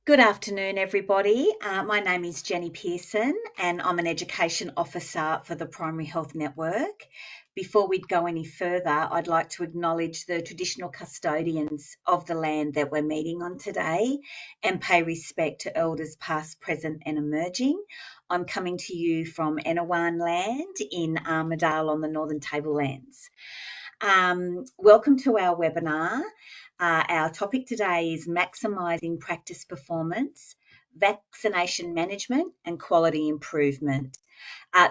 Good afternoon, everybody. My name is Jenny Pearson, and I'm an Education Officer for the Primary Health Network. Before we go any further, I'd like to acknowledge the traditional custodians of the land that we're meeting on today and pay respect to elders past, present, and emerging. I'm coming to you from Enewan land in Armidale on the Northern Tablelands. Welcome to our webinar. Our topic today is maximising practice performance, vaccination management and quality improvement.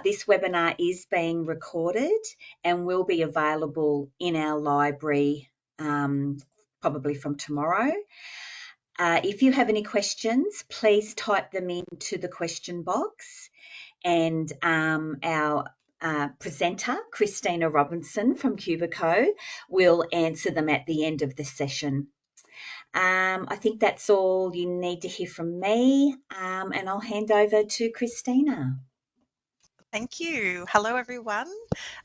This webinar is being recorded and will be available in our library probably from tomorrow. If you have any questions, please type them into the question box, and our presenter, Christina Robinson from Cubiko, will answer them at the end of the session. I think that's all you need to hear from me, and I'll hand over to Christina. Thank you. Hello, everyone.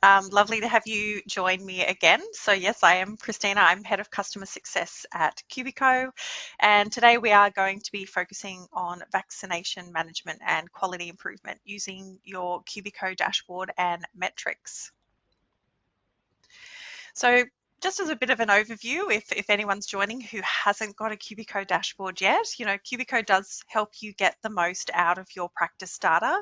Lovely to have you join me again. So yes, I am Christina. I'm Head of Customer Success at Cubiko. And today we are going to be focusing on vaccination management and quality improvement using your Cubiko dashboard and metrics. So just as a bit of an overview, if anyone's joining who hasn't got a Cubiko dashboard yet, Cubiko does help you get the most out of your practice data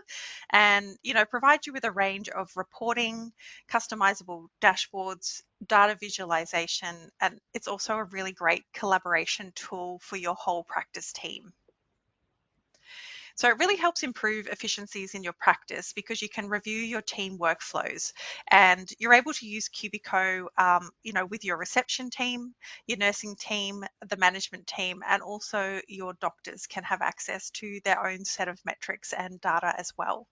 and, provide you with a range of reporting, customizable dashboards, data visualization, and it's also a really great collaboration tool for your whole practice team. So it really helps improve efficiencies in your practice because you can review your team workflows and you're able to use Cubiko, with your reception team, your nursing team, the management team, and also your doctors can have access to their own set of metrics and data as well.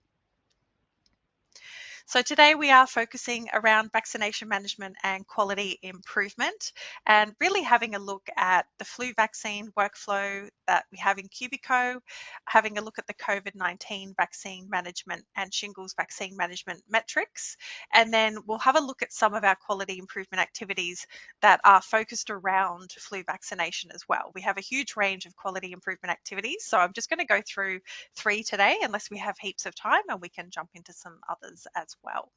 So today we are focusing around vaccination management and quality improvement and really having a look at the flu vaccine workflow that we have in Cubiko, having a look at the COVID-19 vaccine management and shingles vaccine management metrics, and then we'll have a look at some of our quality improvement activities that are focused around flu vaccination as well. We have a huge range of quality improvement activities, so I'm just going to go through 3 today unless we have heaps of time, and we can jump into some others as well.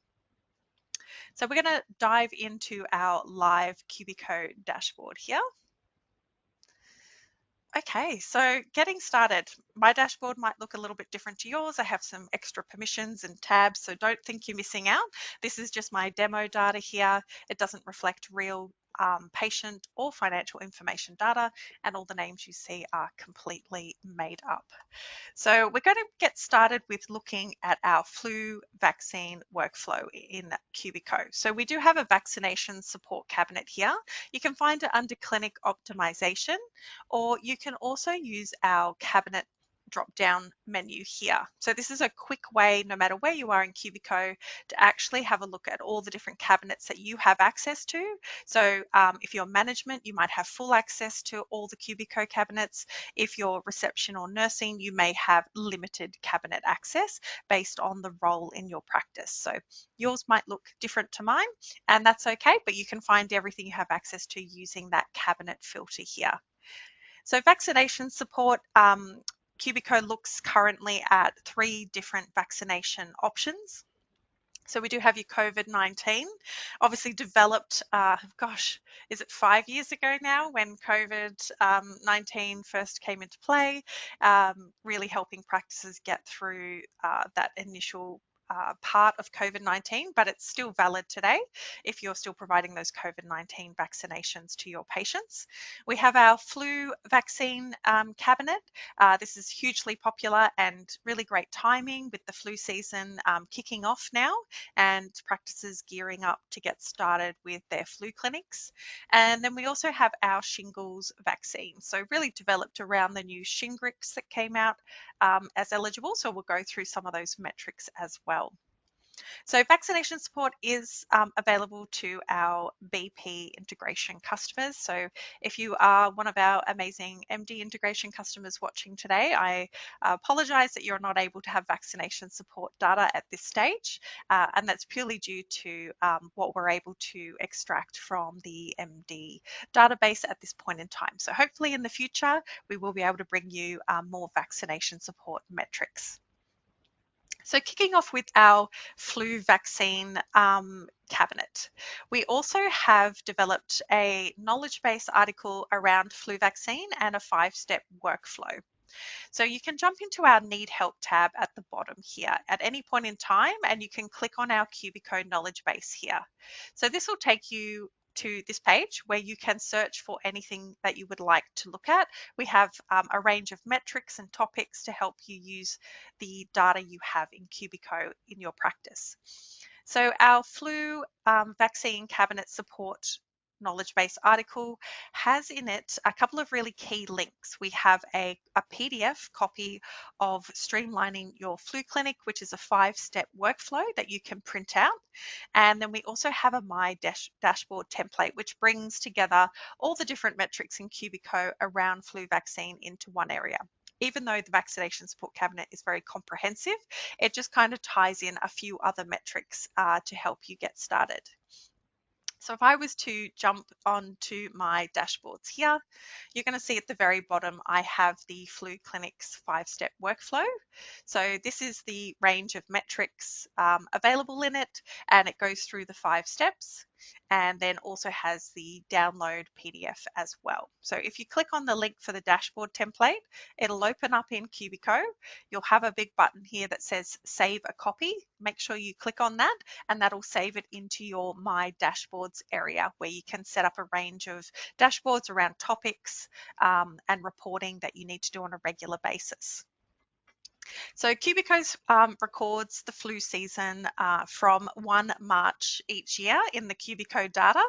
So we're going to dive into our live Cubiko dashboard here. Okay, so getting started, my dashboard might look a little bit different to yours. I have some extra permissions and tabs, so don't think you're missing out. This is just my demo data here. It doesn't reflect real patient or financial information data, and all the names you see are completely made up. So we're going to get started with looking at our flu vaccine workflow in Cubiko. So we do have a vaccination support cabinet here. You can find it under clinic optimization, or you can also use our cabinet drop-down menu here. So this is a quick way, no matter where you are in Cubiko, to actually have a look at all the different cabinets that you have access to. So if you're management, you might have full access to all the Cubiko cabinets. If you're reception or nursing, you may have limited cabinet access based on the role in your practice. So yours might look different to mine, and that's okay, but you can find everything you have access to using that cabinet filter here. So vaccination support, Cubiko looks currently at 3 different vaccination options. So we do have your COVID-19, obviously developed, is it 5 years ago now when COVID-19 first came into play, really helping practices get through that initial part of COVID-19, but it's still valid today if you're still providing those COVID-19 vaccinations to your patients. We have our flu vaccine cabinet. This is hugely popular and really great timing with the flu season kicking off now and practices gearing up to get started with their flu clinics. And then we also have our shingles vaccine. So really developed around the new Shingrix that came out as eligible. So we'll go through some of those metrics as well. So vaccination support is available to our BP integration customers. So if you are one of our amazing MD integration customers watching today, I apologise that you're not able to have vaccination support data at this stage, and that's purely due to what we're able to extract from the MD database at this point in time. So hopefully in the future, we will be able to bring you more vaccination support metrics. So kicking off with our flu vaccine cabinet, we also have developed a knowledge base article around flu vaccine and a 5-step workflow. So you can jump into our Need Help tab at the bottom here at any point in time, and you can click on our Cubiko knowledge base here. So this will take you to this page where you can search for anything that you would like to look at. We have a range of metrics and topics to help you use the data you have in Cubiko in your practice. So our flu vaccine cabinet support knowledge base article has in it a couple of really key links. We have a PDF copy of Streamlining Your Flu Clinic, which is a 5-step workflow that you can print out. And then we also have a My Dashboard template, which brings together all the different metrics in Cubiko around flu vaccine into one area. Even though the vaccination support cabinet is very comprehensive, it just kind of ties in a few other metrics to help you get started. So if I was to jump onto my dashboards here, you're going to see at the very bottom, I have the Flu Clinic's 5-step workflow. So this is the range of metrics available in it, and it goes through the 5 steps and then also has the download PDF as well. So if you click on the link for the dashboard template, it'll open up in Cubiko. You'll have a big button here that says save a copy. Make sure you click on that, and that'll save it into your My Dashboards area where you can set up a range of dashboards around topics and reporting that you need to do on a regular basis. So Cubicos records the flu season from 1 March each year in the Cubico data.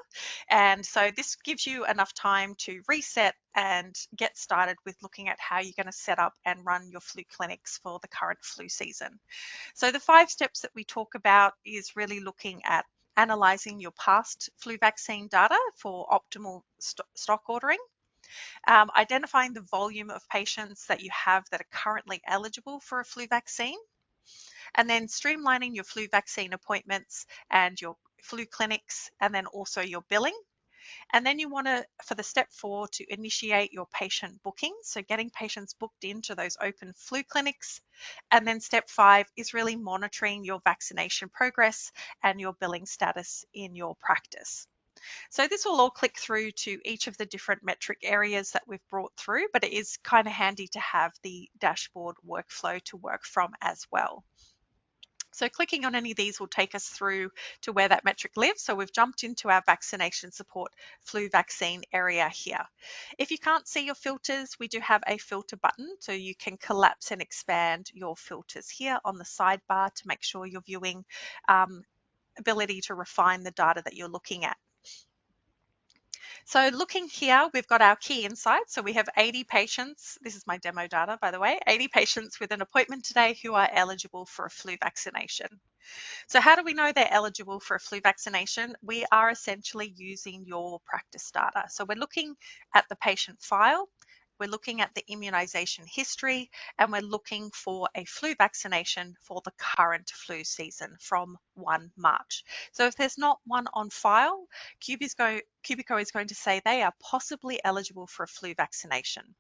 And so this gives you enough time to reset and get started with looking at how you're going to set up and run your flu clinics for the current flu season. So the 5 steps that we talk about is really looking at analysing your past flu vaccine data for optimal stock ordering, identifying the volume of patients that you have that are currently eligible for a flu vaccine, and then streamlining your flu vaccine appointments and your flu clinics, and then also your billing. And then you want to, for the step 4, to initiate your patient booking. So getting patients booked into those open flu clinics. And then step 5 is really monitoring your vaccination progress and your billing status in your practice. So this will all click through to each of the different metric areas that we've brought through, but it is kind of handy to have the dashboard workflow to work from as well. So clicking on any of these will take us through to where that metric lives. So we've jumped into our vaccination support flu vaccine area here. If you can't see your filters, we do have a filter button, so you can collapse and expand your filters here on the sidebar to make sure you're viewing ability to refine the data that you're looking at. So looking here, we've got our key insights. So we have 80 patients. This is my demo data, by the way, 80 patients with an appointment today who are eligible for a flu vaccination. So how do we know they're eligible for a flu vaccination? We are essentially using your practice data. So we're looking at the patient file, we're looking at the immunisation history, and we're looking for a flu vaccination for the current flu season from 1 March. So if there's not one on file, Cubiko is going to say they are possibly eligible for a flu vaccination.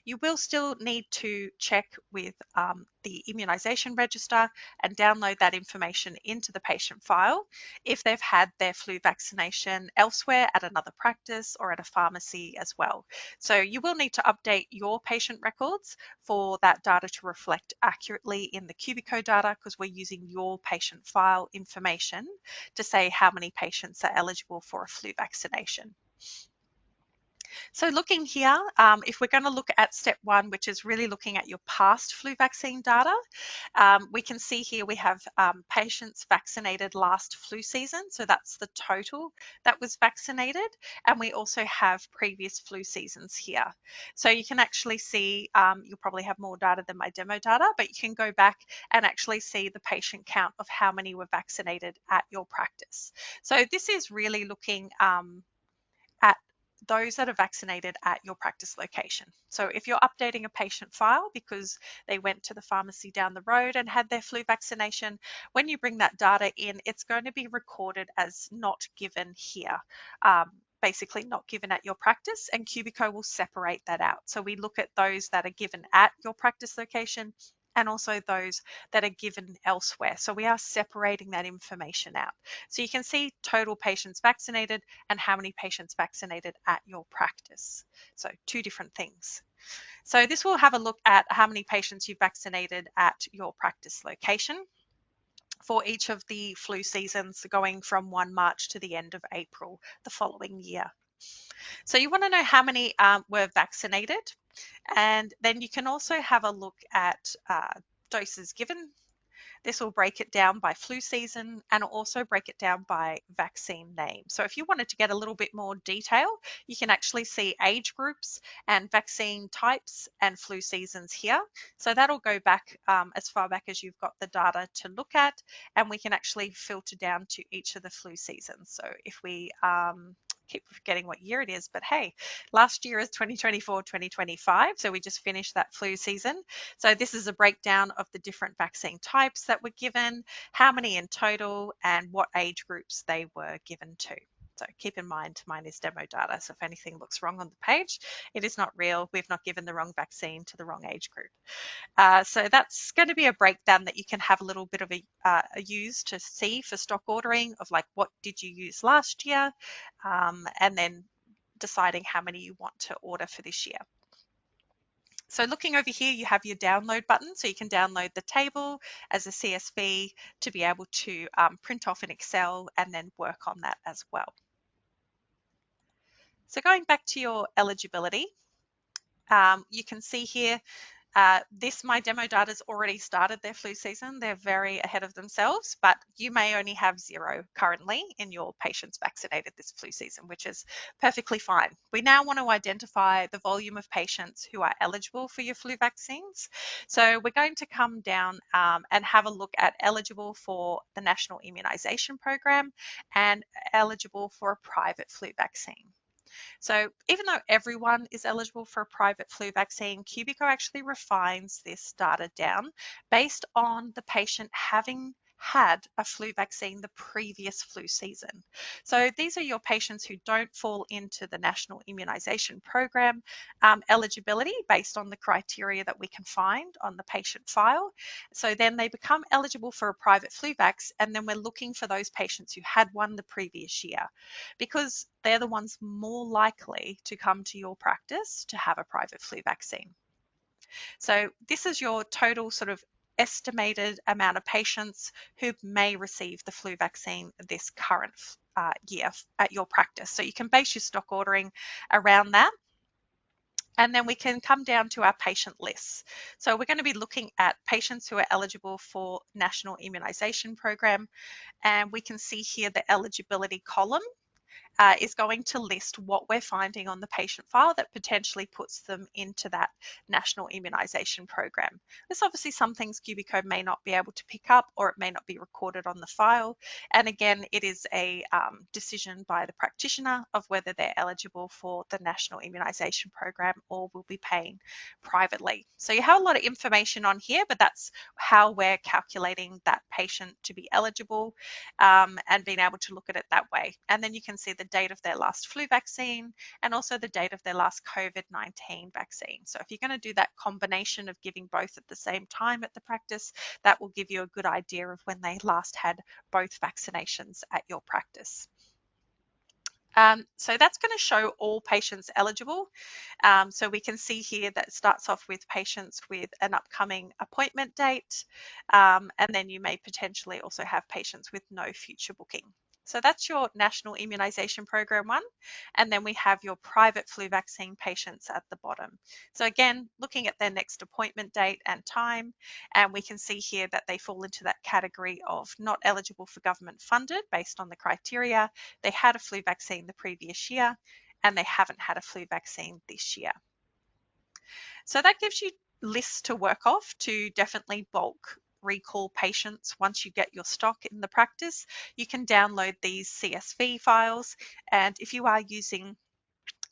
You will still need to check with the immunisation register and download that information into the patient file if they've had their flu vaccination elsewhere at another practice or at a pharmacy as well. So you will need to update your patient records for that data to reflect accurately in the Cubiko data, because we're using your patient file information to say how many patients are eligible for a flu vaccination. So looking here, if we're going to look at step one, which is really looking at your past flu vaccine data, we can see here we have patients vaccinated last flu season. So that's the total that was vaccinated. And we also have previous flu seasons here. So you can actually see, you'll probably have more data than my demo data, but you can go back and actually see the patient count of how many were vaccinated at your practice. So this is really looking at those that are vaccinated at your practice location. So if you're updating a patient file because they went to the pharmacy down the road and had their flu vaccination, when you bring that data in, it's going to be recorded as not given here. Basically not given at your practice, and Cubiko will separate that out. So we look at those that are given at your practice location and also those that are given elsewhere. So we are separating that information out. So you can see total patients vaccinated and how many patients vaccinated at your practice. So two different things. So this will have a look at how many patients you've vaccinated at your practice location for each of the flu seasons going from 1 March to the end of April the following year. So you want to know how many were vaccinated, and then you can also have a look at doses given. This will break it down by flu season and also break it down by vaccine name. So if you wanted to get a little bit more detail, you can actually see age groups and vaccine types and flu seasons here. So that'll go back as far back as you've got the data to look at, and we can actually filter down to each of the flu seasons. So if we keep forgetting what year it is, but hey, last year is 2024-2025, so we just finished that flu season. So this is a breakdown of the different vaccine types that were given, how many in total, and what age groups they were given to. So keep in mind, mine is demo data, so if anything looks wrong on the page, it is not real. We've not given the wrong vaccine to the wrong age group. So that's going to be a breakdown that you can have a little bit of a use to see for stock ordering of like what did you use last year, and then deciding how many you want to order for this year. So looking over here, you have your download button, so you can download the table as a CSV to be able to print off in Excel and then work on that as well. So going back to your eligibility, you can see here my demo data's already started their flu season. They're very ahead of themselves, but you may only have 0 currently in your patients vaccinated this flu season, which is perfectly fine. We now want to identify the volume of patients who are eligible for your flu vaccines. So we're going to come down and have a look at eligible for the National Immunisation Program and eligible for a private flu vaccine. So even though everyone is eligible for a private flu vaccine, Cubiko actually refines this data down based on the patient having had a flu vaccine the previous flu season. So these are your patients who don't fall into the National Immunisation Program eligibility based on the criteria that we can find on the patient file. So then they become eligible for a private flu vax, and then we're looking for those patients who had one the previous year, because they're the ones more likely to come to your practice to have a private flu vaccine. So this is your total sort of estimated amount of patients who may receive the flu vaccine this current year at your practice. So you can base your stock ordering around that. And then we can come down to our patient lists. So we're going to be looking at patients who are eligible for National Immunisation Program, and we can see here the eligibility column is going to list what we're finding on the patient file that potentially puts them into that national immunisation program. There's obviously some things Cubiko may not be able to pick up, or it may not be recorded on the file. And again, it is a decision by the practitioner of whether they're eligible for the national immunisation program or will be paying privately. So you have a lot of information on here, but that's how we're calculating that patient to be eligible, and being able to look at it that way. And then you can see the date of their last flu vaccine and also the date of their last COVID-19 vaccine. So if you're going to do that combination of giving both at the same time at the practice, that will give you a good idea of when they last had both vaccinations at your practice. So that's going to show all patients eligible. So we can see here that it starts off with patients with an upcoming appointment date, and then you may potentially also have patients with no future booking. So that's your National Immunisation Program one. And then we have your private flu vaccine patients at the bottom. So again, looking at their next appointment date and time, and we can see here that they fall into that category of not eligible for government funded based on the criteria. They had a flu vaccine the previous year and they haven't had a flu vaccine this year. So that gives you lists to work off to definitely bulk recall patients once you get your stock in the practice. You can download these CSV files, and if you are using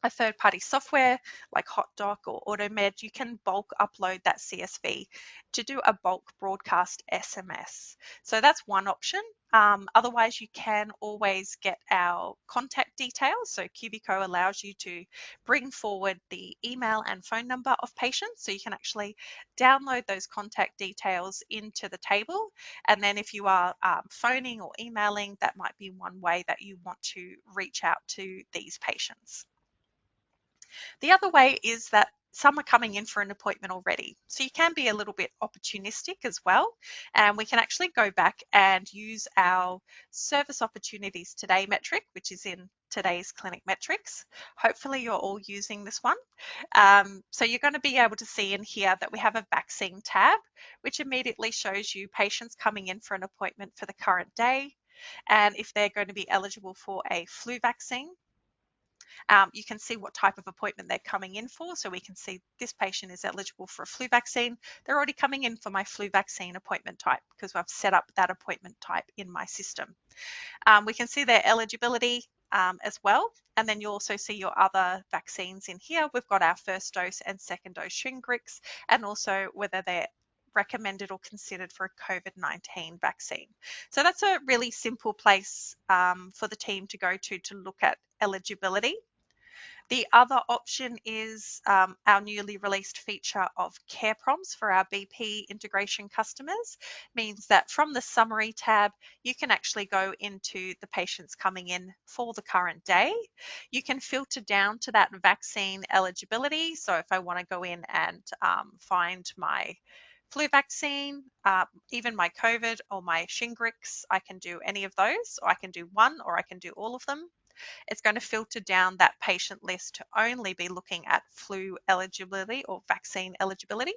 a third-party software like HotDoc or AutoMed, you can bulk upload that CSV to do a bulk broadcast SMS. So that's one option. Otherwise, you can always get our contact details. So Cubiko allows you to bring forward the email and phone number of patients. So you can actually download those contact details into the table. And then if you are phoning or emailing, that might be one way that you want to reach out to these patients. The other way is that some are coming in for an appointment already. So you can be a little bit opportunistic as well. And we can actually go back and use our service opportunities today metric, which is in today's clinic metrics. Hopefully you're all using this one. So you're going to be able to see in here that we have a vaccine tab, which immediately shows you patients coming in for an appointment for the current day, and if they're going to be eligible for a flu vaccine. You can see what type of appointment they're coming in for. So we can see this patient is eligible for a flu vaccine. They're already coming in for my flu vaccine appointment type because I've set up that appointment type in my system. We can see their eligibility as well. And then you also see your other vaccines in here. We've got our first dose and second dose Shingrix, and also whether they're recommended or considered for a COVID-19 vaccine. So that's a really simple place for the team to go to look at eligibility. The other option is our newly released feature of care prompts for our BP integration customers. Means that from the summary tab, you can actually go into the patients coming in for the current day. You can filter down to that vaccine eligibility. So if I want to go in and find my flu vaccine, even my COVID or my Shingrix, I can do any of those, or I can do one, or I can do all of them. It's going to filter down that patient list to only be looking at flu eligibility or vaccine eligibility.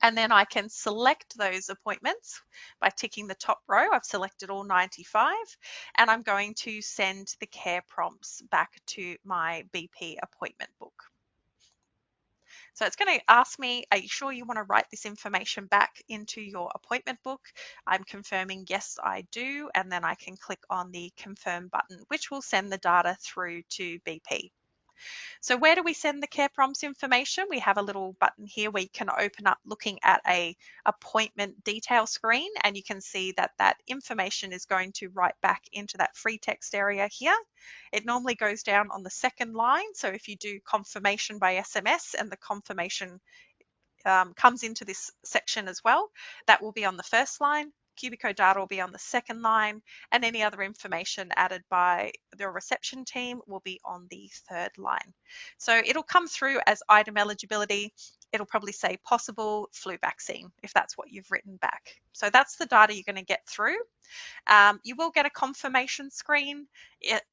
And then I can select those appointments by ticking the top row. I've selected all 95, and I'm going to send the care prompts back to my BP appointment book. So it's going to ask me, are you sure you want to write this information back into your appointment book? I'm confirming yes, I do. And then I can click on the confirm button, which will send the data through to BP. So where do we send the care prompts information? We have a little button here where you can open up looking at a appointment detail screen, and you can see that that information is going to write back into that free text area here. It normally goes down on the second line. So if you do confirmation by SMS and the confirmation comes into this section as well, that will be on the first line. Cubiko data will be on the second line, and any other information added by the reception team will be on the third line. So it'll come through as item eligibility. It'll probably say possible flu vaccine if that's what you've written back. So that's the data you're going to get through. You will get a confirmation screen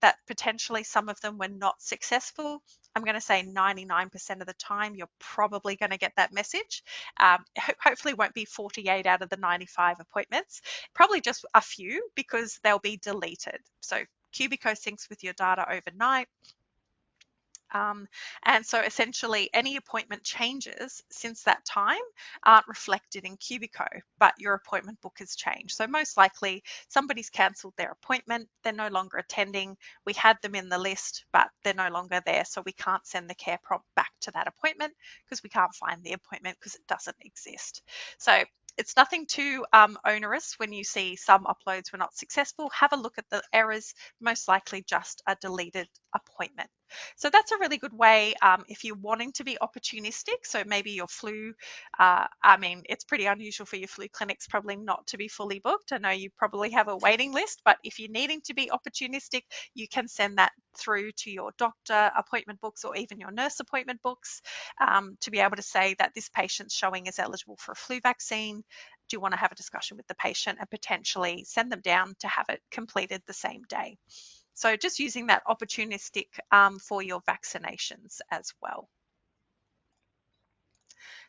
that potentially some of them were not successful. I'm going to say 99% of the time you're probably going to get that message. Hopefully it won't be 48 out of the 95 appointments, probably just a few because they'll be deleted. So Cubiko syncs with your data overnight. And so essentially any appointment changes since that time aren't reflected in Cubiko, but your appointment book has changed. So most likely somebody's cancelled their appointment, they're no longer attending. We had them in the list, but they're no longer there. So we can't send the care prompt back to that appointment because we can't find the appointment because it doesn't exist. So it's nothing too onerous when you see some uploads were not successful. Have a look at the errors, most likely just a deleted appointment. So that's a really good way if you're wanting to be opportunistic. So maybe your flu, it's pretty unusual for your flu clinics probably not to be fully booked. I know you probably have a waiting list, but if you're needing to be opportunistic, you can send that through to your doctor appointment books or even your nurse appointment books to be able to say that this patient's showing is eligible for a flu vaccine. do you want to have a discussion with the patient and potentially send them down to have it completed the same day? So just using that opportunistic for your vaccinations as well.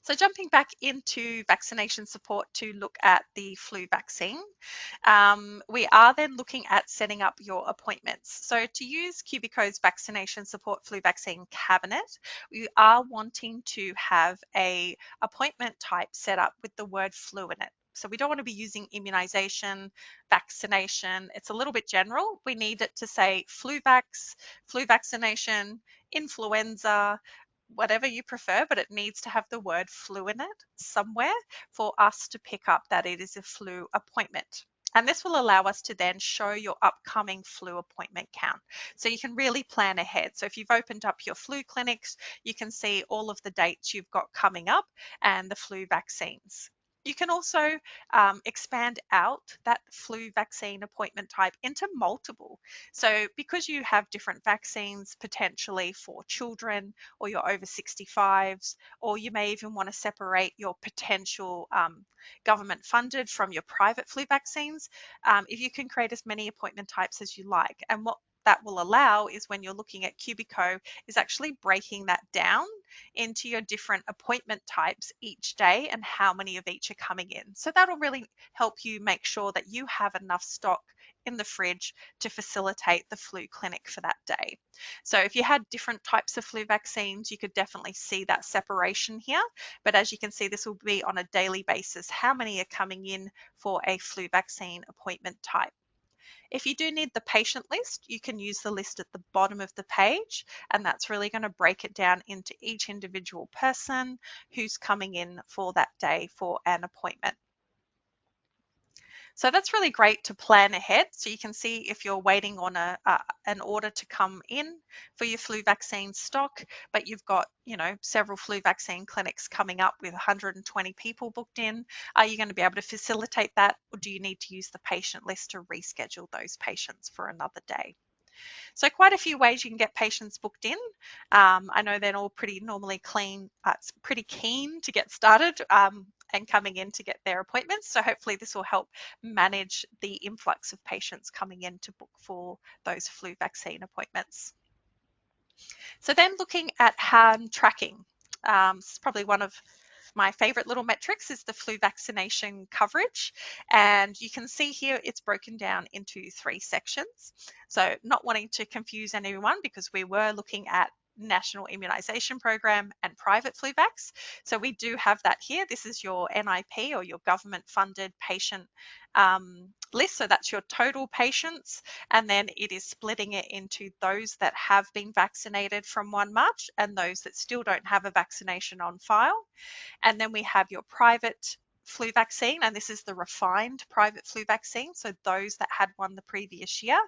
So jumping back into vaccination support to look at the flu vaccine, we are then looking at setting up your appointments. So to use Cubiko's vaccination support flu vaccine cabinet, we are wanting to have a appointment type set up with the word flu in it. So we don't want to be using immunization, vaccination. It's a little bit general. We need it to say flu vaccination, influenza, whatever you prefer, but it needs to have the word flu in it somewhere for us to pick up that it is a flu appointment. And this will allow us to then show your upcoming flu appointment count. So you can really plan ahead. So if you've opened up your flu clinics, you can see all of the dates you've got coming up and the flu vaccines. You can also expand out that flu vaccine appointment type into multiple. So because you have different vaccines potentially for children or your over 65s, or you may even want to separate your potential government funded from your private flu vaccines, if you can create as many appointment types as you like. And what that will allow is when you're looking at Cubiko is actually breaking that down into your different appointment types each day and how many of each are coming in. So that'll really help you make sure that you have enough stock in the fridge to facilitate the flu clinic for that day. So if you had different types of flu vaccines, you could definitely see that separation here. But as you can see, this will be on a daily basis, how many are coming in for a flu vaccine appointment type. If you do need the patient list, you can use the list at the bottom of the page, and that's really going to break it down into each individual person who's coming in for that day for an appointment. So that's really great to plan ahead. So you can see if you're waiting on an order to come in for your flu vaccine stock, but you've got, several flu vaccine clinics coming up with 120 people booked in. Are you going to be able to facilitate that, or do you need to use the patient list to reschedule those patients for another day? So quite a few ways you can get patients booked in. I know they're all pretty normally pretty keen to get started and coming in to get their appointments. So hopefully this will help manage the influx of patients coming in to book for those flu vaccine appointments. So then looking at hand tracking, it's probably one of my favorite little metrics is the flu vaccination coverage. And you can see here it's broken down into 3 sections. So not wanting to confuse anyone, because we were looking at national immunisation program and private flu vax. So we do have that here. This is your NIP or your government funded patient list. So that's your total patients. And then it is splitting it into those that have been vaccinated from 1 March and those that still don't have a vaccination on file. And then we have your private flu vaccine, and this is the refined private flu vaccine. So those that had one the previous year,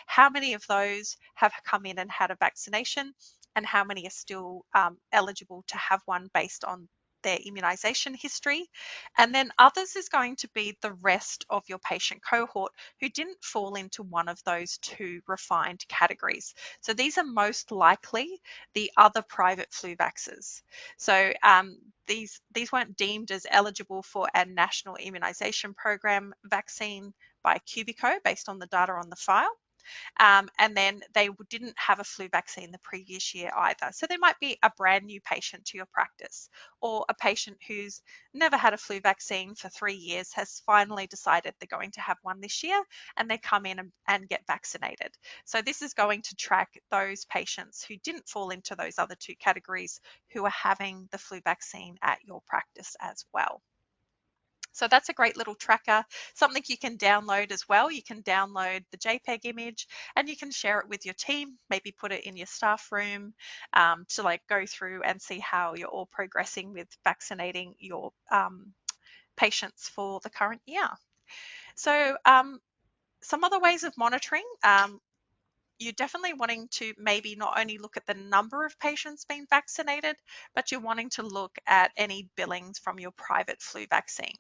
how many of those have come in and had a vaccination, and how many are still eligible to have one based on their immunisation history. And then others is going to be the rest of your patient cohort who didn't fall into one of those 2 refined categories. So these are most likely the other private flu vaxes. So these weren't deemed as eligible for a national immunisation program vaccine by Cubiko based on the data on the file. And then they didn't have a flu vaccine the previous year either. So they might be a brand new patient to your practice, or a patient who's never had a flu vaccine for 3 years has finally decided they're going to have one this year, and they come in and get vaccinated. So this is going to track those patients who didn't fall into those other 2 categories who are having the flu vaccine at your practice as well. So that's a great little tracker, something you can download as well. You can download the JPEG image and you can share it with your team, maybe put it in your staff room to go through and see how you're all progressing with vaccinating your patients for the current year. So some other ways of monitoring, you're definitely wanting to maybe not only look at the number of patients being vaccinated, but you're wanting to look at any billings from your private flu vaccine.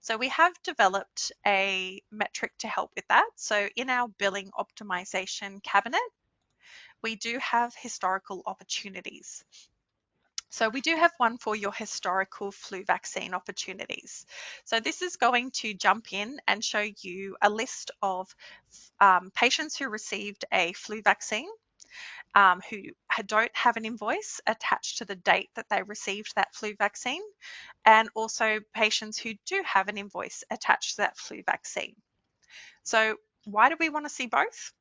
So we have developed a metric to help with that. So in our billing optimization cabinet, we do have historical opportunities. So we do have one for your historical flu vaccine opportunities. So this is going to jump in and show you a list of patients who received a flu vaccine who don't have an invoice attached to the date that they received that flu vaccine, and also patients who do have an invoice attached to that flu vaccine. So why do we want to see both?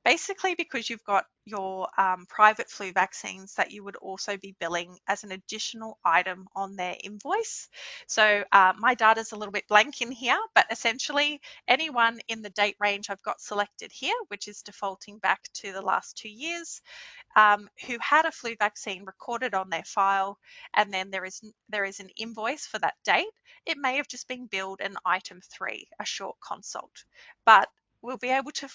Basically, because you've got your private flu vaccines that you would also be billing as an additional item on their invoice. So my data is a little bit blank in here, but essentially anyone in the date range I've got selected here, which is defaulting back to the last 2 years, who had a flu vaccine recorded on their file, and then there is an invoice for that date. It may have just been billed an item 3, a short consult, but we'll be able to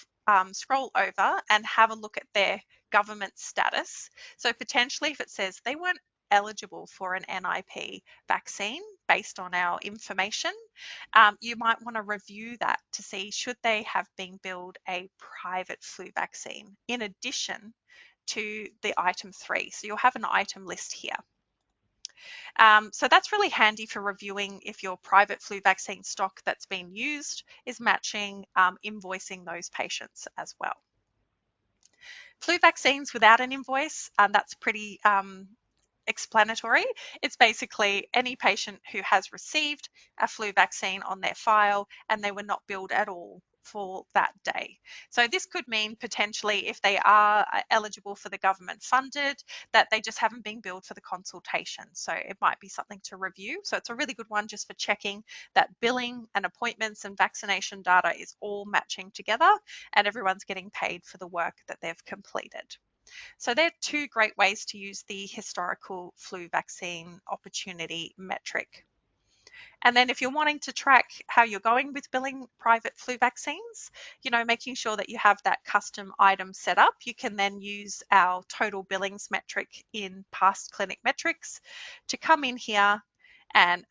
scroll over and have a look at their government status. So potentially if it says they weren't eligible for an NIP vaccine based on our information, you might want to review that to see should they have been billed a private flu vaccine in addition to the item 3. So you'll have an item list here. So that's really handy for reviewing if your private flu vaccine stock that's been used is matching invoicing those patients as well. Flu vaccines without an invoice, that's pretty explanatory. It's basically any patient who has received a flu vaccine on their file and they were not billed at all for that day. So this could mean potentially if they are eligible for the government funded, that they just haven't been billed for the consultation. So it might be something to review. So it's a really good one just for checking that billing and appointments and vaccination data is all matching together and everyone's getting paid for the work that they've completed. So they're two great ways to use the historical flu vaccine opportunity metric. And then if you're wanting to track how you're going with billing private flu vaccines, making sure that you have that custom item set up, you can then use our total billings metric in past clinic metrics to come in here and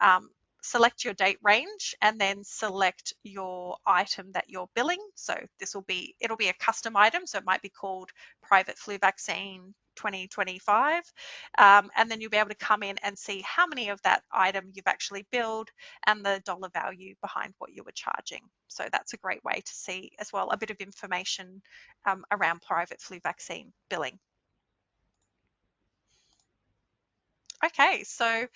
select your date range and then select your item that you're billing. So it'll be a custom item. So it might be called private flu vaccine 2025. And then you'll be able to come in and see how many of that item you've actually billed and the dollar value behind what you were charging. So that's a great way to see as well a bit of information around private flu vaccine billing. Okay, so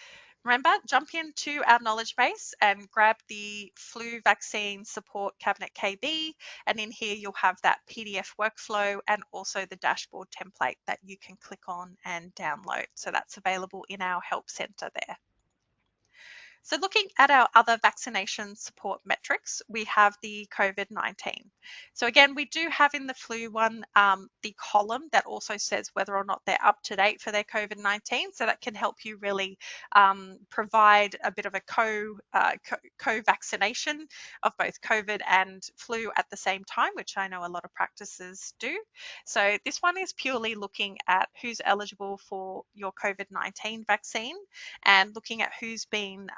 remember, jump into our knowledge base and grab the flu vaccine support cabinet KB, and in here you'll have that PDF workflow and also the dashboard template that you can click on and download. So that's available in our help center there. So looking at our other vaccination support metrics, we have the COVID-19. So again, we do have in the flu one, the column that also says whether or not they're up to date for their COVID-19. So that can help you really provide a bit of a co-vaccination of both COVID and flu at the same time, which I know a lot of practices do. So this one is purely looking at who's eligible for your COVID-19 vaccine and looking at who's been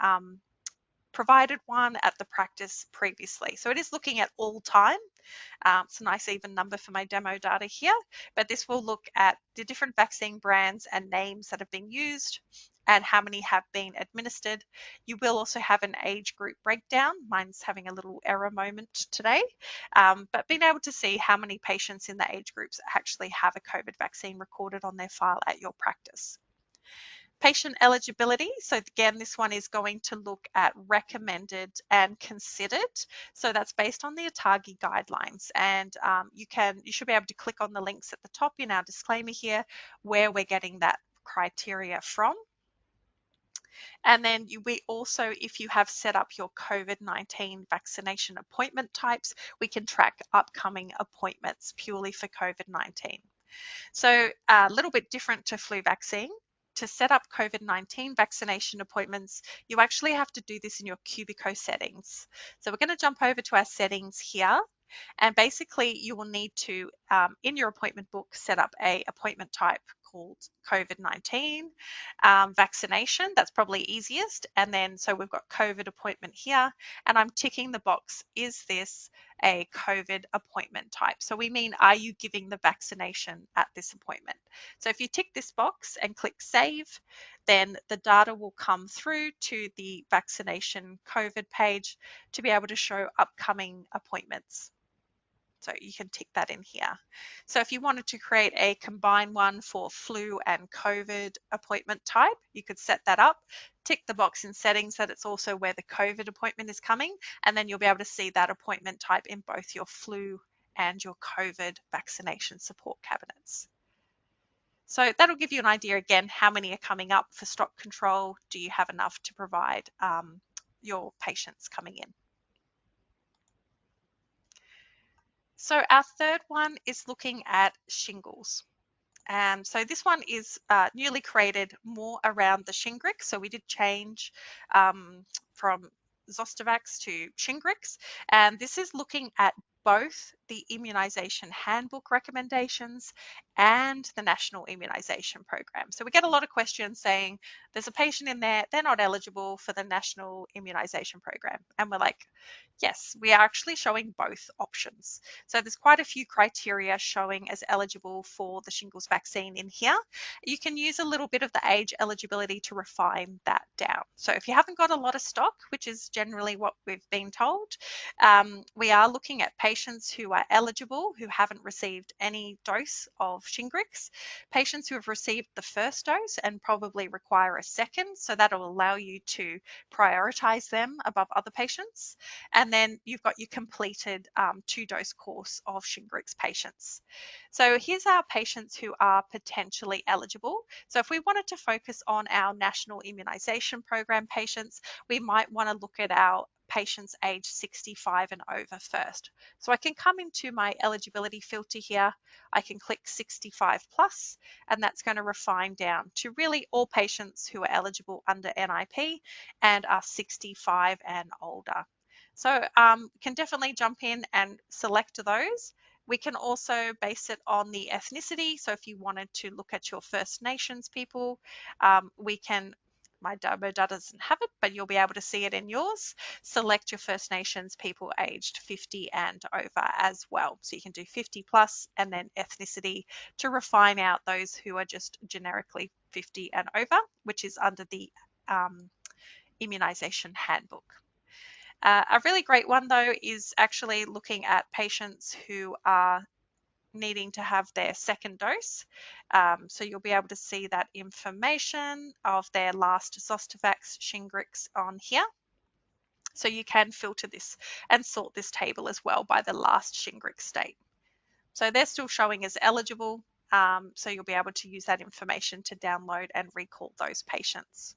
provided one at the practice previously. So it is looking at all time. It's a nice even number for my demo data here, but this will look at the different vaccine brands and names that have been used and how many have been administered. You will also have an age group breakdown. Mine's having a little error moment today, but being able to see how many patients in the age groups actually have a COVID vaccine recorded on their file at your practice. Patient eligibility. So again, this one is going to look at recommended and considered. So that's based on the ATAGI guidelines. And you should be able to click on the links at the top in our disclaimer here where we're getting that criteria from. And then we also, if you have set up your COVID-19 vaccination appointment types, we can track upcoming appointments purely for COVID-19. So a little bit different to flu vaccine. To set up COVID-19 vaccination appointments, you actually have to do this in your Cubiko settings. So we're going to jump over to our settings here. And basically you will need to, in your appointment book, set up a appointment type called COVID-19 vaccination. That's probably easiest. And then, so we've got COVID appointment here, and I'm ticking the box, is this a COVID appointment type? So we mean, are you giving the vaccination at this appointment? So if you tick this box and click save, then the data will come through to the vaccination COVID page to be able to show upcoming appointments. So you can tick that in here. So if you wanted to create a combined one for flu and COVID appointment type, you could set that up, tick the box in settings that it's also where the COVID appointment is coming, and then you'll be able to see that appointment type in both your flu and your COVID vaccination support cabinets. So that'll give you an idea again, how many are coming up for stock control? Do you have enough to provide your patients coming in? So our third one is looking at shingles. So this one is newly created more around the Shingrix. So we did change from Zostavax to Shingrix, and this is looking at both the immunisation handbook recommendations and the national immunisation program. So we get a lot of questions saying there's a patient in there, they're not eligible for the national immunisation program. And we're like, yes, we are actually showing both options. So there's quite a few criteria showing as eligible for the shingles vaccine in here. You can use a little bit of the age eligibility to refine that down. So if you haven't got a lot of stock, which is generally what we've been told, we are looking at patients who are eligible, who haven't received any dose of Shingrix, patients who have received the first dose and probably require a second, so that'll allow you to prioritize them above other patients. And then you've got your completed 2-dose course of Shingrix patients. So here's our patients who are potentially eligible. So if we wanted to focus on our national immunisation program patients, we might want to look at our patients aged 65 and over first. So I can come into my eligibility filter here. I can click 65 plus, and that's going to refine down to really all patients who are eligible under NIP and are 65 and older. So can definitely jump in and select those. We can also base it on the ethnicity. So if you wanted to look at your First Nations people, we can, my demo doesn't have it, but you'll be able to see it in yours. Select your First Nations people aged 50 and over as well. So you can do 50 plus and then ethnicity to refine out those who are just generically 50 and over, which is under the immunisation handbook. A really great one though is actually looking at patients who are needing to have their second dose. So you'll be able to see that information of their last Zostavax Shingrix on here. So you can filter this and sort this table as well by the last Shingrix date. So they're still showing as eligible. So you'll be able to use that information to download and recall those patients.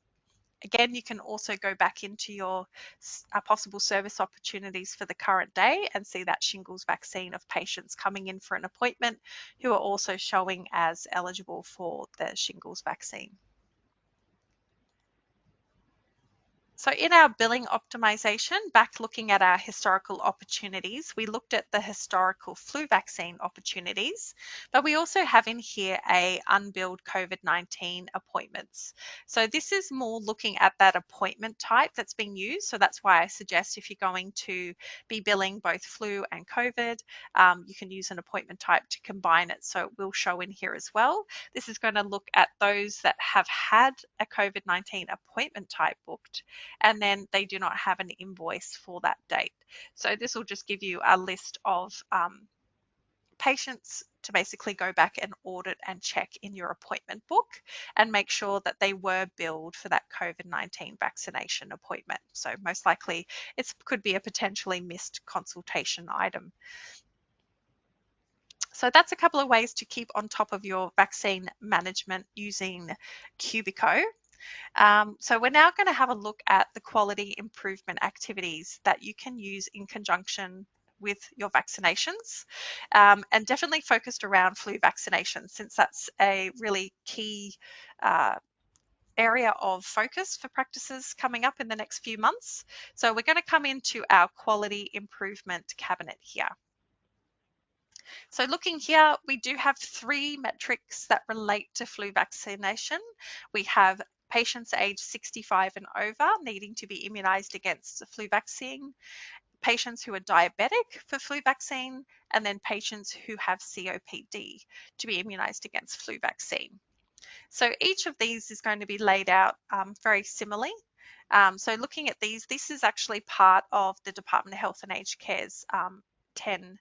Again, you can also go back into your possible service opportunities for the current day and see that shingles vaccine of patients coming in for an appointment who are also showing as eligible for the shingles vaccine. So in our billing optimization, back looking at our historical opportunities, we looked at the historical flu vaccine opportunities, but we also have in here a unbilled COVID-19 appointments. So this is more looking at that appointment type that's being used. So that's why I suggest if you're going to be billing both flu and COVID, you can use an appointment type to combine it. So it will show in here as well. This is going to look at those that have had a COVID-19 appointment type booked, and then they do not have an invoice for that date. So this will just give you a list of patients to basically go back and audit and check in your appointment book and make sure that they were billed for that COVID-19 vaccination appointment. So most likely it could be a potentially missed consultation item. So that's a couple of ways to keep on top of your vaccine management using Cubiko. So we're now going to have a look at the quality improvement activities that you can use in conjunction with your vaccinations, and definitely focused around flu vaccination, since that's a really key area of focus for practices coming up in the next few months. So we're going to come into our quality improvement cabinet here. So looking here, we do have 3 metrics that relate to flu vaccination. We have patients aged 65 and over needing to be immunised against the flu vaccine, patients who are diabetic for flu vaccine, and then patients who have COPD to be immunised against flu vaccine. So each of these is going to be laid out very similarly. So looking at these, this is actually part of the Department of Health and Aged Care's 10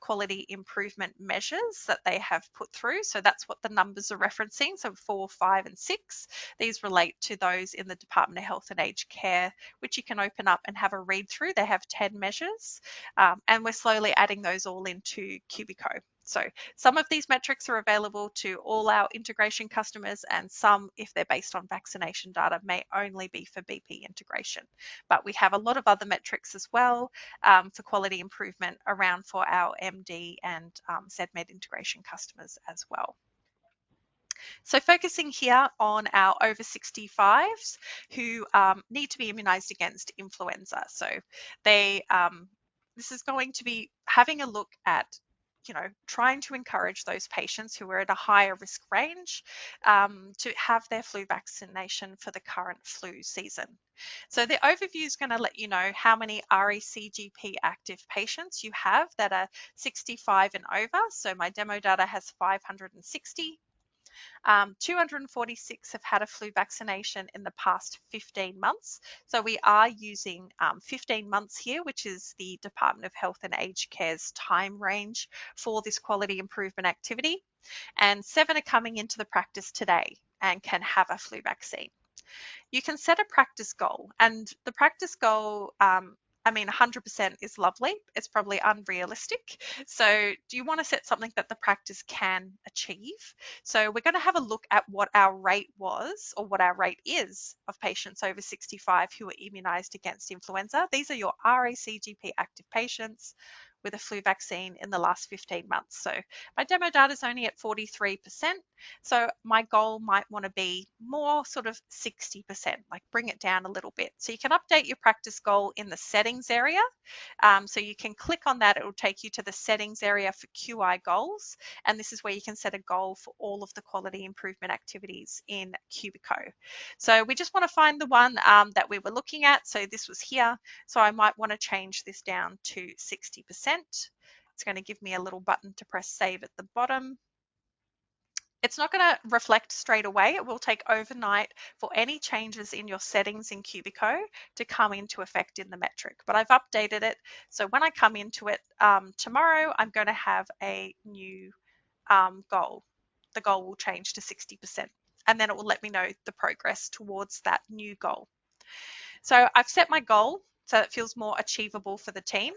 quality improvement measures that they have put through. So that's what the numbers are referencing. So 4, 5, and 6. These relate to those in the Department of Health and Aged Care, which you can open up and have a read through. They have 10 measures, and we're slowly adding those all into Cubiko. So some of these metrics are available to all our integration customers, and some, if they're based on vaccination data, may only be for BP integration. But we have a lot of other metrics as well for quality improvement around for our MD and ZMed integration customers as well. So focusing here on our over 65s who need to be immunised against influenza. So they, this is going to be having a look at trying to encourage those patients who are at a higher risk range to have their flu vaccination for the current flu season. So the overview is going to let you know how many RACGP active patients you have that are 65 and over. So my demo data has 560. 246 have had a flu vaccination in the past 15 months. So we are using 15 months here, which is the Department of Health and Aged Care's time range for this quality improvement activity. And 7 are coming into the practice today and can have a flu vaccine. You can set a practice goal, and the practice goal, 100% is lovely. It's probably unrealistic. So do you want to set something that the practice can achieve? So we're going to have a look at what our rate was, or what our rate is, of patients over 65 who are immunised against influenza. These are your RACGP active patients with a flu vaccine in the last 15 months. So my demo data is only at 43%. So my goal might want to be more sort of 60%, like bring it down a little bit. So you can update your practice goal in the settings area. So you can click on that. It will take you to the settings area for QI goals. And this is where you can set a goal for all of the quality improvement activities in Cubiko. So we just want to find the one that we were looking at. So this was here. So I might want to change this down to 60%. It's going to give me a little button to press save at the bottom. It's not going to reflect straight away. It will take overnight for any changes in your settings in Cubiko to come into effect in the metric. But I've updated it. So when I come into it tomorrow, I'm going to have a new goal. The goal will change to 60%. And then it will let me know the progress towards that new goal. So I've set my goal so it feels more achievable for the team.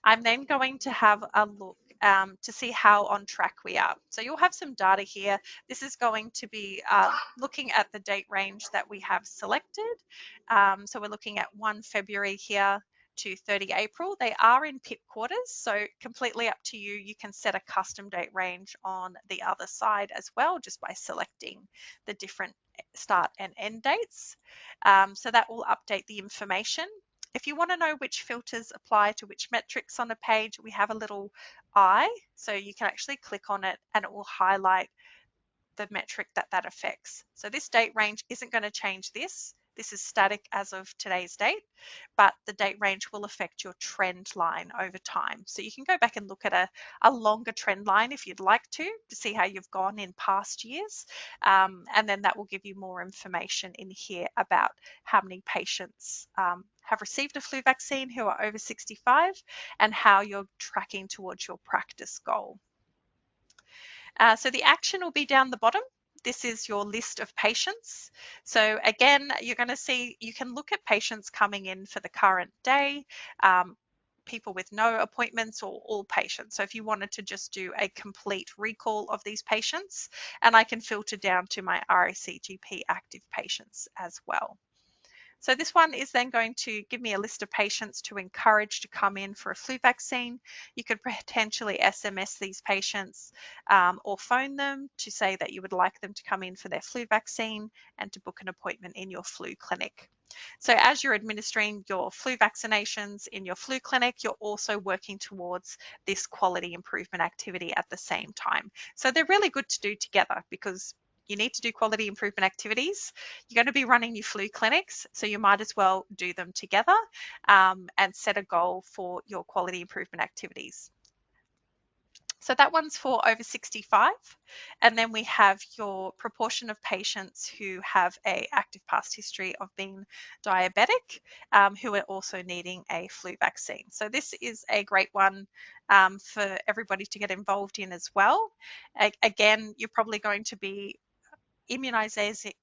I'm then going to have a look to see how on track we are. So you'll have some data here. This is going to be looking at the date range that we have selected. So we're looking at 1 February here to 30 April. They are in PIP quarters, so completely up to you. You can set a custom date range on the other side as well, just by selecting the different start and end dates. So that will update the information. If you want to know which filters apply to which metrics on a page, we have a little eye, so you can actually click on it and it will highlight the metric that affects. So this date range isn't going to change this. This is static as of today's date, but the date range will affect your trend line over time. So you can go back and look at a longer trend line if you'd like to see how you've gone in past years. And then that will give you more information in here about how many patients have received a flu vaccine who are over 65 and how you're tracking towards your practice goal. So the action will be down the bottom. This is your list of patients. So again, you're going to see, you can look at patients coming in for the current day, people with no appointments, or all patients. So if you wanted to just do a complete recall of these patients, and I can filter down to my RACGP active patients as well. So this one is then going to give me a list of patients to encourage to come in for a flu vaccine. You could potentially SMS these patients or phone them to say that you would like them to come in for their flu vaccine and to book an appointment in your flu clinic. So as you're administering your flu vaccinations in your flu clinic, you're also working towards this quality improvement activity at the same time. So they're really good to do together, because you need to do quality improvement activities. You're going to be running your flu clinics, so you might as well do them together and set a goal for your quality improvement activities. So that one's for over 65. And then we have your proportion of patients who have a active past history of being diabetic, who are also needing a flu vaccine. So this is a great one for everybody to get involved in as well. Again, you're probably going to be immunizing,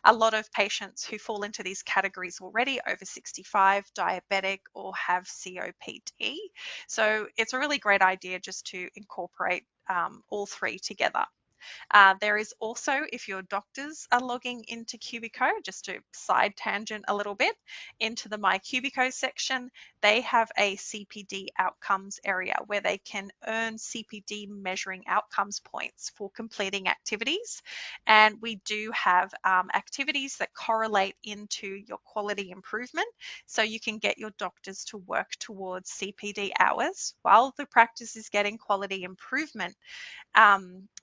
a lot of patients who fall into these categories already, over 65, diabetic, or have COPD. So it's a really great idea just to incorporate all three together. There is also, if your doctors are logging into Cubiko, just to side tangent a little bit, into the My Cubiko section, they have a CPD outcomes area where they can earn CPD measuring outcomes points for completing activities. And we do have activities that correlate into your quality improvement. So you can get your doctors to work towards CPD hours while the practice is getting quality improvement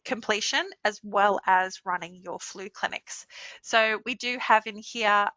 completion, as well as running your flu clinics. So we do have in here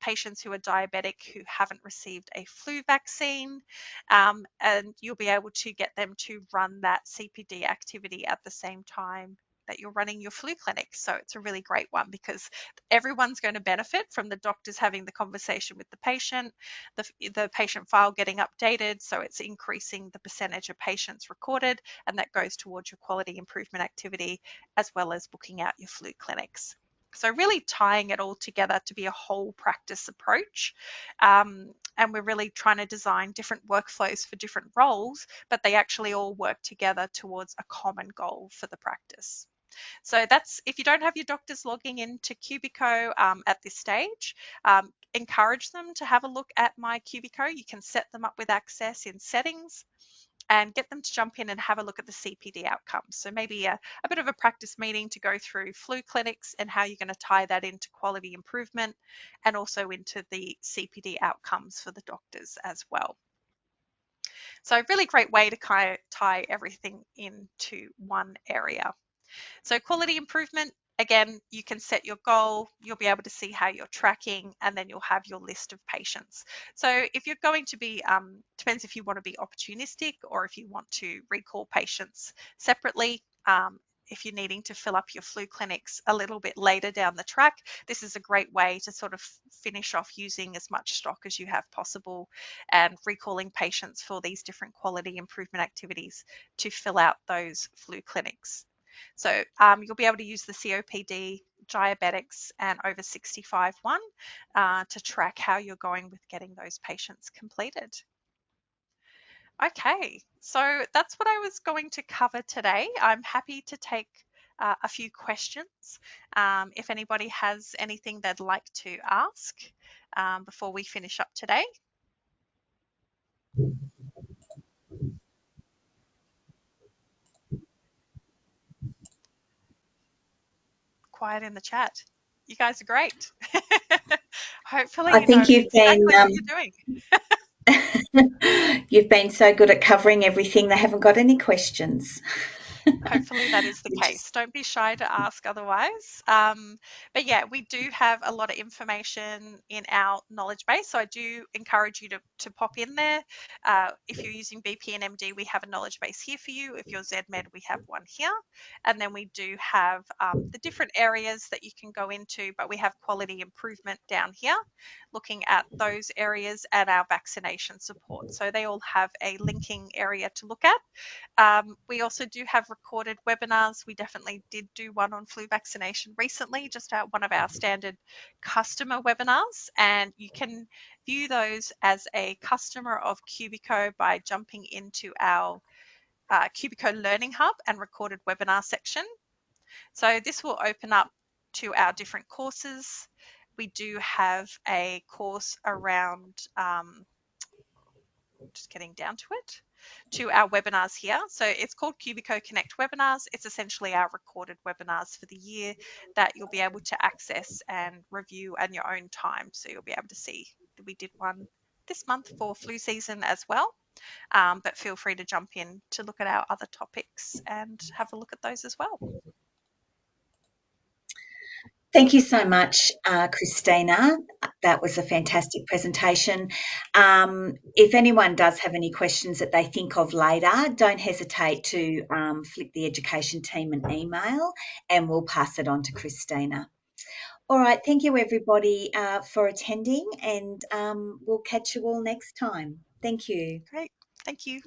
patients who are diabetic who haven't received a flu vaccine, and you'll be able to get them to run that CPD activity at the same time that you're running your flu clinic. So it's a really great one because everyone's going to benefit from the doctors having the conversation with the patient, the patient file getting updated, so it's increasing the percentage of patients recorded, and that goes towards your quality improvement activity, as well as booking out your flu clinics. So really tying it all together to be a whole practice approach. And we're really trying to design different workflows for different roles, but they actually all work together towards a common goal for the practice. So that's, if you don't have your doctors logging into Cubiko at this stage, encourage them to have a look at My Cubiko. You can set them up with access in settings and get them to jump in and have a look at the CPD outcomes. So maybe a bit of a practice meeting to go through flu clinics and how you're going to tie that into quality improvement and also into the CPD outcomes for the doctors as well. So a really great way to kind of tie everything into one area. So quality improvement, again, you can set your goal, you'll be able to see how you're tracking, and then you'll have your list of patients. So if you're going to be, depends if you want to be opportunistic or if you want to recall patients separately. If you're needing to fill up your flu clinics a little bit later down the track, this is a great way to sort of finish off using as much stock as you have possible and recalling patients for these different quality improvement activities to fill out those flu clinics. So you'll be able to use the COPD, diabetics, and over 65 one to track how you're going with getting those patients completed. Okay, so that's what I was going to cover today. I'm happy to take a few questions if anybody has anything they'd like to ask before we finish up today. Quiet in the chat. You guys are great. Hopefully I you know think you've been exactly what you're doing. you've been so good at covering everything. They haven't got any questions. Hopefully that is the Which is case. Don't be shy to ask otherwise. But yeah, we do have a lot of information in our knowledge base. So I do encourage you to pop in there. If you're using BP and MD, we have a knowledge base here for you. If you're ZMed, we have one here. And then we do have the different areas that you can go into, but we have quality improvement down here, looking at those areas and our vaccination support. So they all have a linking area to look at. We also do have recorded webinars. We definitely did do one on flu vaccination recently, just one of our standard customer webinars, and you can view those as a customer of Cubiko by jumping into our Cubiko Learning Hub and recorded webinar section. So this will open up to our different courses. We do have a course around, just getting down to it, to our webinars here. So it's called Cubiko Connect Webinars. It's essentially our recorded webinars for the year that you'll be able to access and review at your own time. So you'll be able to see that we did one this month for flu season as well. But feel free to jump in to look at our other topics and have a look at those as well. Thank you so much, Christina. That was a fantastic presentation. If anyone does have any questions that they think of later, don't hesitate to flick the education team an email and we'll pass it on to Christina. All right, thank you everybody for attending and we'll catch you all next time. Thank you. Great. Thank you.